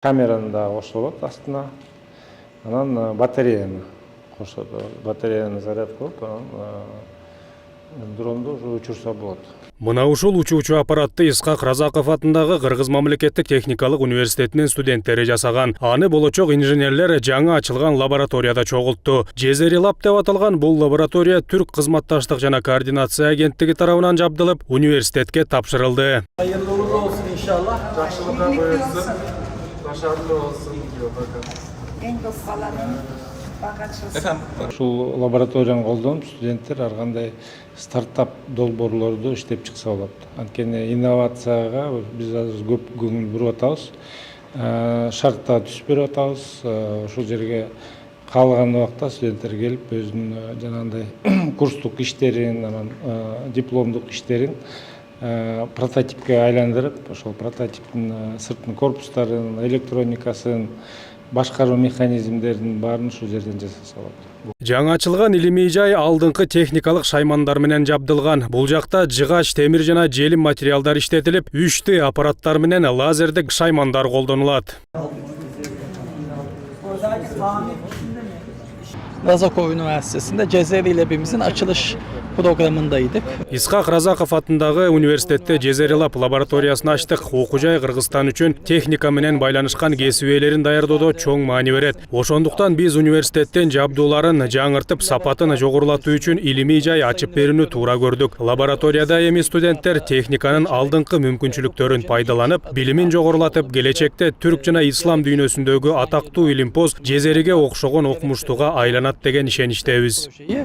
Камераны да кошулат астына. Анан батареяны кошот. Батареяны заряд кылып, анан дронду уже учурса болот. Мына ушул учуучу аппаратты Исхак Разаков атындагы Кыргыз мамлекеттик техникалык университетинин студенттери жасаган. Аны болочок инженерлер жаңы ачылган лабораторияда чогултту. Jezeri Lab деп аталган бул лаборатория Түрк кызматташтык жана координация агенттиги тарабынан жабдылып, университетке тапшырылды. Hayırlı uğurlu olsun inşallah. Жақсылыққа бұйырсын. Başarılı olsun diyor bakalım. En dostlarının bagajcısı. Efendim? Ушул лабораторияны колдонуп, студенттер ар кандай стартап долбоорлорду иштеп чыкса болот. Анткени инновацияга биз азыр көп көңүл буруп атабыз. Шартта түзүп берип атабыз. Ошол жерге каалаган убакта студенттер келип өзүнүн жанагындай курстук иштерин, анан дипломдук иштерин прототипке айландырып, ошол прототиптин сыртын корпустарын, электроникасын, башкаруу механизмдерин баарын ушул жерден жасаса болот. Жаңы ачылган илимий жай алдыңкы техникалык шаймандар менен жабдылган. Бул жакта жыгач, темир жана желим материалдар иштетилип, 3D аппараттар менен лазердик шаймандар колдонулат. Razakov Üniversitesi'nde Jezeri Lab'imizin açılış programındaydık. Исхак Разаков атындагы университетте Jezeri Lab лабораториясын ачтык. Окуу жай Кыргызстан үчүн техника менен байланышкан кесип ээлерин даярдоодо чоң маани берет. Ошондуктан биз университеттен жабдууларын жаңыртып, сапатын жогорулатуу үчүн илимий жай ачып берүүнү туура көрдүк. Лабораторияда эми студенттер техниканын алдыңкы мүмкүнчүлүктөрүн пайдаланып, билимин жогорулатып, келечекте түрк жана ислам дүйнөсүндөгү атактуу илимпоз Jezeri'ге окшогон окумуштууга айланат деген ишеничтебиз. Projeyi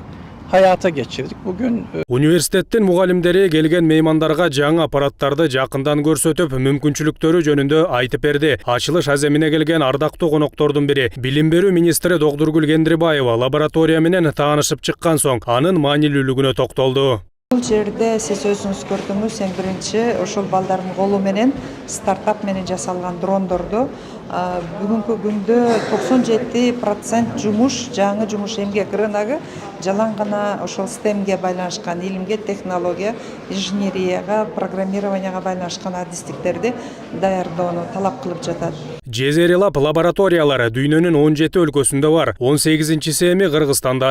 hayata geçirdik. Bugün Университеттин мугалимдери келген меймандарга жаңы аппараттарды жакындан көрсөтүп, мүмкүнчүлүктөрү жөнүндө айтып берди. Ачылыш аземине келген ардактуу коноктордун бири билим берүү министри Докдургүл Кендирбаева лаборатория менен таанышып чыккан соң анын маанилүүлүгүнө токтолду. Бұл жерде сіз өзіңіз көрдіңіз, ең бірінші ошол балдардын колу менен стартап менен жасалган дрондорду бүгүнкү күндө 97% жумуш, жаңы жумуш эмгек рыногу жалаң гана ошол STEM-ге байланышкан, илимге, технология, инженерияга, программированияга байланышкан адистиктерди даярдоону талап кылып жатат. Jezeri Lab лабораториялары дүйнөнүн 17 өлкөсүндө бар. 18-си эми Кыргызстанда